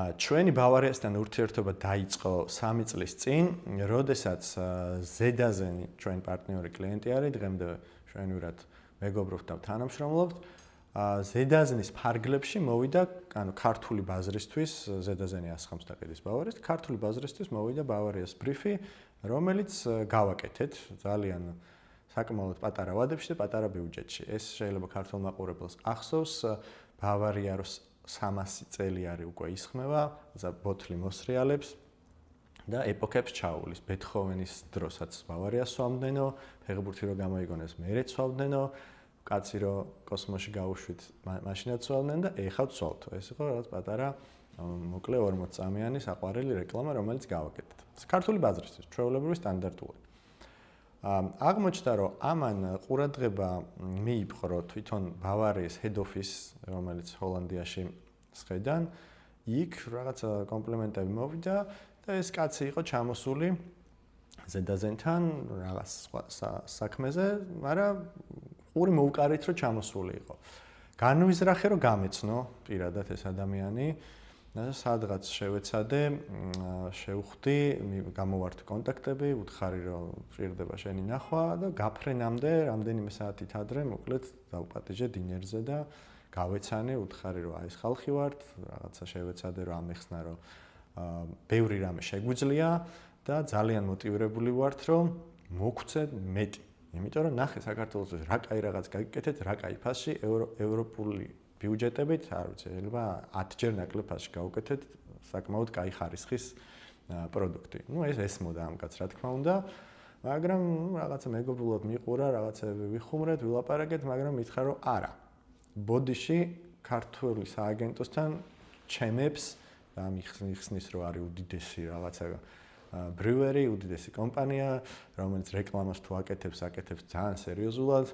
ჩვენი ბავარიასთან ურთიერთობა დაიწყო 3 წლის წინ, როდესაც ზედაზენი ჩვენი პარტნიორი კლიენტი არის, დღემდე ჩვენურად მეგობრობთ და თანამშრომლობთ. ზედაზენის ფარგლებში მოვიდა, ქართული ბაზრისთვის, ზედაზენი ასხამს და ყიდის ბავარიას, ქართული ბაზრისთვის მოვიდა ბავარიას ბრიფი, რომელიც გავაკეთეთ ძალიან საკმაოდ პატარა ვადებში და პატარა ბიუჯეტში. ეს შეიძლება ქართულ მაყურებელს ახსოვს, ბავარია 300 წელი არის უკვე ისხმება, ბოთლი მოსრიალებს და ეპოქებს ჩაულის. ბეთჰოვენის დროსაც ბავარიას სვამდნენო, ფეხბურთი რო გამოიგონეს, მერეც სვამდნენო, კაცი რო კოსმოსში გაუშვით, მაშინაც სვამდნენ და ეხავთ სვავთო. ეს იყო რაღაც პატარა მოკლე 40 წამიანი საყვარელი რეკლამა, რომელიც გავაკეთეთ. ქართული ბაზრისთვის, ჩვეულებრივი სტანდარტული. აღმოჩნდა, რომ ამან ყურადღება მიიპყრო თვითონ ბავარიის head office, რომელიც ჰოლანდიაში სხედან, იქ რაღაც კომპლიმენტები მოვიდა და ეს კაცი იყო ჩამოსული ზედაზენთან რაღაც საქმეზე, მაგრამ ყური მოუკარით რომ ჩამოსული იყო. განვიზრახე რომ გამეცნო პირადად ეს ადამიანი და სადღაც შევეცადე, შევხვდი, გამოვართ კონტაქტები, უთხარი რომ ჭირდება შენი ნახვა და გაფრენამდე რამდენიმე საათით ადრე მოკლედ დავპატიჟე დინერზე და გავეცანე, უთხარი რომ ეს ხალხი ვართ, რაღაცა შევეცადე რომ ამეხსნა რომ ბევრი რამე შეგვიძლია და ძალიან მოტივირებული ვართ რომ მოგცე მეტი. იმიტომ რომ ნახე საქართველოს რა კაი რაღაც გაგიკეთეთ, რა კაი ფასში ევროპული ბიუჯეტებით, არ ვიცი, შეიძლება 10 ჯერ ნაკლებ ფასში გავუკეთეთ საკმაოდ კაი ხარისხის პროდუქტი. ეს ესმოდა ამ კაცს, რა თქმა უნდა, მაგრამ რაღაცა მეგობრულად მიყურა, რაღაცები ვიხუმრეთ, ვილაპარაკეთ, მაგრამ მითხრა რომ არა. ბოდიში ქართული სააგენტოსთან ჩემებს და მიხსნის რომ არის უდიდესი რაღაცა ბრიუერი, უდიდესი კომპანია, რომელიც რეკლამას თუ აკეთებს ძალიან სერიოზულად.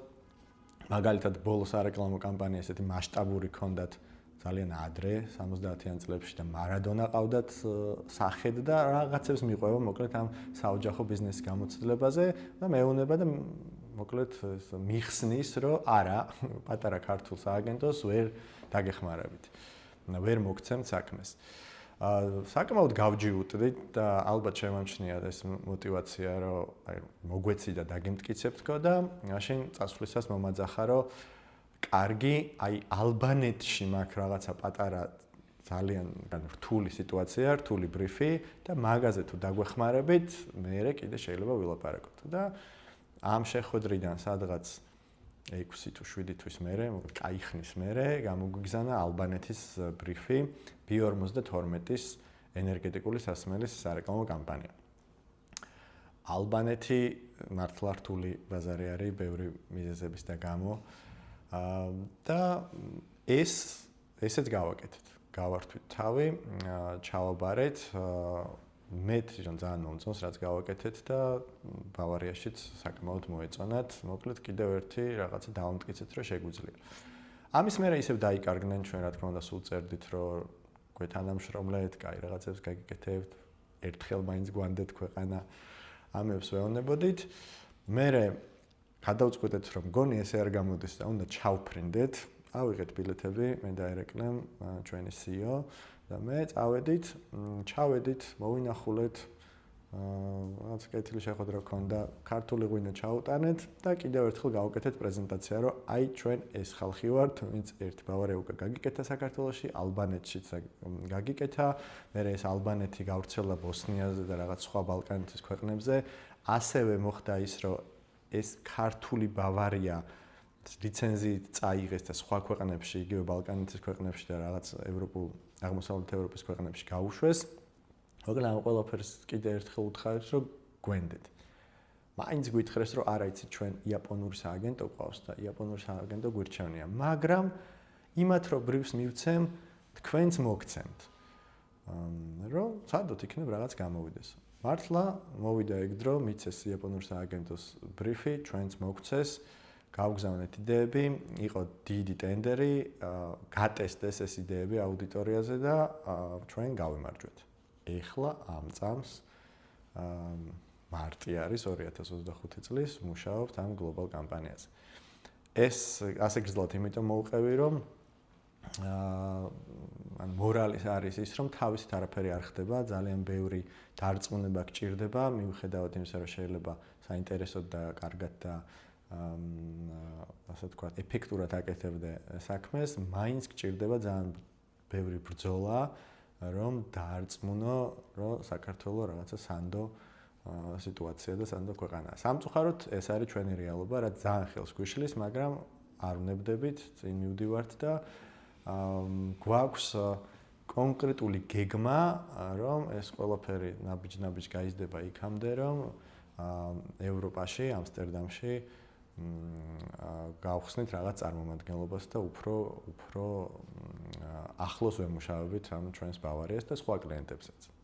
მაგალითად, ბოლოს არეკლამო კამპანია ესეთი მასშტაბური ქონდათ ძალიან ადრე, 70-იან წლებში და მარადონა ყავდათ სახედ და რაღაცებს მიყვება მოკლედ ამ საოჯახო ბიზნესის გამოცდილებაზე და მეუნება და მოკლედ მიხსნის, რომ არა, პატარა ქართულ სააგენტოს ვერ დაგეხმარებით. ვერ მოგცემთ საქმეს. საკმაოდ გავჯიუტდით და ალბათ შემამჩნია ეს мотиваცია, რომ მოგვეცი და დაგემტკიცებ თქო და მაშინ წასვლისას მომაძახა, რომ კარგი, ალბანეთში მაქვს რაღაცა პატარა ძალიან რთული სიტუაცია, რთული ბრიფი და მაგაზე თუ დაგვეხმარებით, მე კიდე შეიძლება ვილაპარაკოთ. და ამ შეხვედრიდან სადღაც 6 თუ 7 თვის მერე, კაი ხნის მერე გამოგვიგზავნა ალბანეთის ბრიფი B52-ის ენერგეტიკული სასმელის სარეკლამო კამპანია. ალბანეთი მართლა რთული ბაზარი არის, ბევრი მიზეზების და გამო. და ესეც გავაკეთეთ. გავართვით თავი, ჩავაბარეთ, მე ძალიან მომწონს რაც გავაკეთეთ და ბავარიაშიც საკმაოდ მოეწონათ. მოკლედ კიდევ ერთი რაღაცა დავამტკიცეთ, რომ შეგვიძლია. ამის მერე ისევ დაიკარგნენ ჩვენ, რა თქმა უნდა, სულ წერდით, რომ გვეთანამშრომლეთ, კაი რაღაცებს გაგიკეთებთ, ერთხელ მაინც გვანდეთ ქვეყანა, ამებს ვეუბნებოდით. მერე გადავწყვეტეთ, რომ მგონი ესე არ გამოდის და უნდა ჩავფრინდეთ. ავიღეთ ბილეთები, მე დაერეკლემ ჩვენი CEO და მე ჩავედით, მოვინახულეთ, რაღაც კეთილი შეხვედრა ჰქონდა, ქართული ღვინო ჩაუტანეთ და კიდევ ერთხელ გავუკეთეთ პრეზენტაცია, რომ ჩვენ ეს ხალხი ვართ, ვინც ერთ ბავარია უკვე გაგიკეთა საქართველოში, ალბანეთშიც გაგიკეთა, მერე ეს ალბანეთი გავრცელა ბოსნიაზე და რაღაც სხვა ბალკანეთის ქვეყნებზე, ასევე მოხდა ის, რომ ეს ქართული ბავარია ლიცენზიით წაიღეს და სხვა ქვეყნებში, იგივე ბალკანეთის ქვეყნებში და რაღაც აღმოსავლეთ ევროპის ქვეყნებში გაუშვეს. მოკლედ ამ ყველაფერს კიდე ერთხელ უთხრეთ, რომ გვენდეთ. მაინც გვითხრეს, რომ არა იცით, ჩვენ იაპონური სააგენტო გვყავს და იაპონური სააგენტო გვირჩევნია, მაგრამ იმათ რომ ბრიფს მივცემ, თქვენც მოგცემთ. რომ სადოთ იქნებ რაღაც გამოვიდეს. მართლა მოვიდა ეგ დრო, მიცეს იაპონური სააგენტოს ბრიფი, ჩვენც მოგცეს. გავგზავნეთ იდეები, იყო დიდი ტენდერი, გატესტეს ეს იდეები აუდიტორიაზე და ჩვენ გავიმარჯვეთ. ეხლა ამ წამს მარტი არის 2025 წლის, მუშაობთ ამ გლობალ კამპანიაზე. ეს ასე გრძელად იმიტომ მოვყევი, რომ ან მორალი არის ის, რომ თავისით არაფერი არ ხდება, ძალიან ბევრი დარწმუნება გჭირდება, მიუხედავად იმისა, რომ შეიძლება საინტერესოდ და კარგად და ასე ვთქვათ, ეფექტურად აკეთებდე საქმეს, მაინც გჭირდება ძალიან ბევრი ბრძოლა, რომ დაარწმუნო, რომ საქართველოს რაღაცა სანდო სიტუაცია და სანდო ქვეყანაა. სამწუხაროდ ეს არის ჩვენი რეალობა, რაც ძალიან ხელს გვიშლის, მაგრამ არ ვნებდებით, წინ მივდივართ და გვაქვს კონკრეტული გეგმა, რომ ეს ყველაფერი ნაბიჯ-ნაბიჯ გაიზრდება იქამდე, რომ ევროპაში, ამსტერდამში გავხსნით რაღაც წარმომადგენლობას და უფრო ახლოს ვემუშავებით ამ ჩვენს ბავარიას და სხვა კლიენტებსაც.